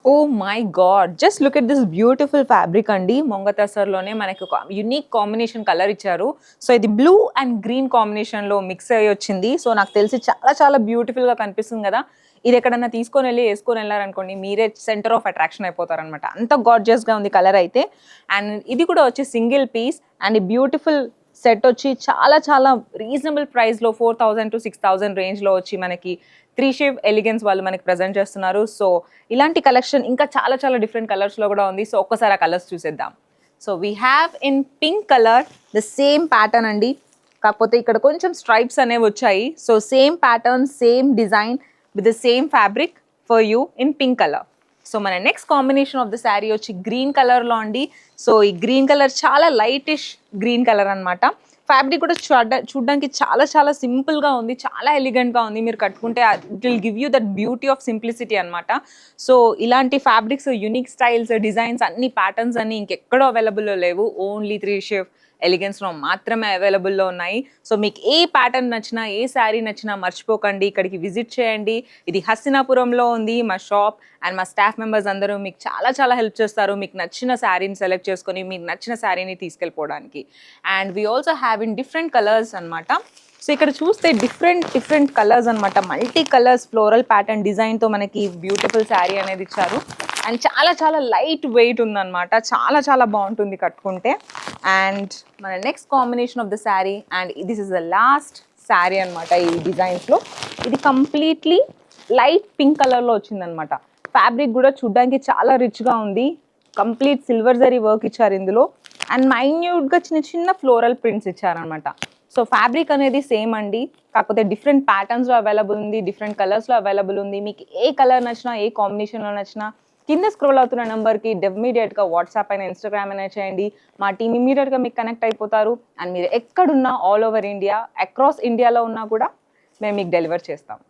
Oh my god! Just look at this beautiful fabric అండి. మొంగ తసర్‌లోనే మనకి ఒక యూనిక్ కాంబినేషన్ కలర్ ఇచ్చారు. సో, ఇది బ్లూ అండ్ గ్రీన్ కాంబినేషన్‌లో మిక్స్ అయ్యి వచ్చింది. సో, నాకు తెలిసి చాలా చాలా బ్యూటిఫుల్‌గా కనిపిస్తుంది గదా! ఇది ఎక్కడన్నా తీసుకొనెళ్ళి యేసుకొనెళ్లారనుకోండి, మీరే సెంటర్ ఆఫ్ అట్రాక్షన్ అయిపోతారనమాట. అంత గార్జియస్‌గా ఉంది కలర్ అయితే. అండ్ ఇది కూడా వచ్చి సింగిల్ పీస్ అండ్ ఈ బ్యూటిఫుల్ సెట్ వచ్చి చాలా చాలా రీజనబుల్ ప్రైస్‌లో 4000-6000 రేంజ్‌లో వచ్చి మనకి 3 షేవ్ ఎలిగెన్స్ వాళ్ళు మనకి ప్రెజెంట్ చేస్తున్నారు. సో, ఇలాంటి కలెక్షన్ ఇంకా చాలా చాలా డిఫరెంట్ కలర్స్‌లో కూడా ఉంది. సో, ఒక్కసారి ఆ కలర్స్ చూసేద్దాం. So, we have in pink colour the same pattern అండి. కాకపోతే ఇక్కడ కొంచెం స్ట్రైప్స్ అనేవి వచ్చాయి. So, same pattern, same design with the same fabric for you in pink colour. So, మన next combination of the sari వచ్చి గ్రీన్ కలర్‌లో అండి. సో, ఈ గ్రీన్ కలర్ చాలా లైటిష్ గ్రీన్ కలర్ అనమాట. ఫ్యాబ్రిక్ కూడా చూడ్డానికి చాలా చాలా సింపుల్‌గా ఉంది. చాలా ఎలిగెంట్‌గా ఉంది. మీరు కట్టుకుంటే it will give you that beauty of simplicity అనమాట. సో, ఇలాంటి ఫ్యాబ్రిక్స్, యూనిక్ స్టైల్స్, డిజైన్స్ అన్ని ప్యాటర్న్స్ అన్ని ఇంకెక్కడో అవైలబుల్‌లో లేవు. ఓన్లీ 3 షేప్ ఎలిగెన్స్‌లో మాత్రమే అవైలబుల్‌లో ఉన్నాయి. సో, మీకు ఏ ప్యాటర్న్ నచ్చినా, ఏ శారీ నచ్చినా మర్చిపోకండి. ఇక్కడికి విజిట్ చేయండి. ఇది హస్తినాపురంలో ఉంది మా షాప్. అండ్ మా స్టాఫ్ మెంబర్స్ అందరూ మీకు చాలా చాలా హెల్ప్ చేస్తారు. మీకు నచ్చిన శారీని సెలెక్ట్ చేసుకొని మీకు నచ్చిన శారీని తీసుకెళ్ళిపోవడానికి. And we also have in different colours అనమాట. సో, ఇక్కడ చూస్తే డిఫరెంట్ కలర్స్ అనమాట. మల్టీ కలర్స్ ఫ్లోరల్ ప్యాటర్న్ డిజైన్తో మనకి బ్యూటిఫుల్ శారీ అనేది ఇచ్చారు. అండ్ చాలా చాలా లైట్ వెయిట్ ఉందన్నమాట. చాలా చాలా బాగుంటుంది కట్టుకుంటే. అండ్ మన next combination of the sari and this is the last sari అనమాట ఈ డిజైన్స్లో. ఇది కంప్లీట్లీ లైట్ పింక్ కలర్లో వచ్చిందనమాట. ఫ్యాబ్రిక్ కూడా చూడ్డానికి చాలా రిచ్గా ఉంది. కంప్లీట్ సిల్వర్ జరీ వర్క్ ఇచ్చారు ఇందులో. అండ్ మైన్యూట్గా చిన్న చిన్న ఫ్లోరల్ ప్రింట్స్ ఇచ్చారనమాట. సో, ఫ్యాబ్రిక్ అనేది సేమ్ అండి. కాకపోతే డిఫరెంట్ ప్యాటర్న్స్లో అవైలబుల్ ఉంది, డిఫరెంట్ కలర్స్లో అవైలబుల్ ఉంది. మీకు ఏ కలర్ నచ్చినా, ఏ కాంబినేషన్లో నచ్చినా కింద స్క్రోల్ అవుతున్న నెంబర్కి ఇమ్మీడియట్గా వాట్సాప్ అయినా ఇన్స్టాగ్రామ్ అయినా చేయండి. మా టీం ఇమ్మీడియట్గా మీకు కనెక్ట్ అయిపోతారు. అండ్ మీరు ఎక్కడున్నా ఆల్ ఓవర్ ఇండియా, అక్రాస్ ఇండియాలో ఉన్నా కూడా మేము మీకు డెలివర్ చేస్తాం.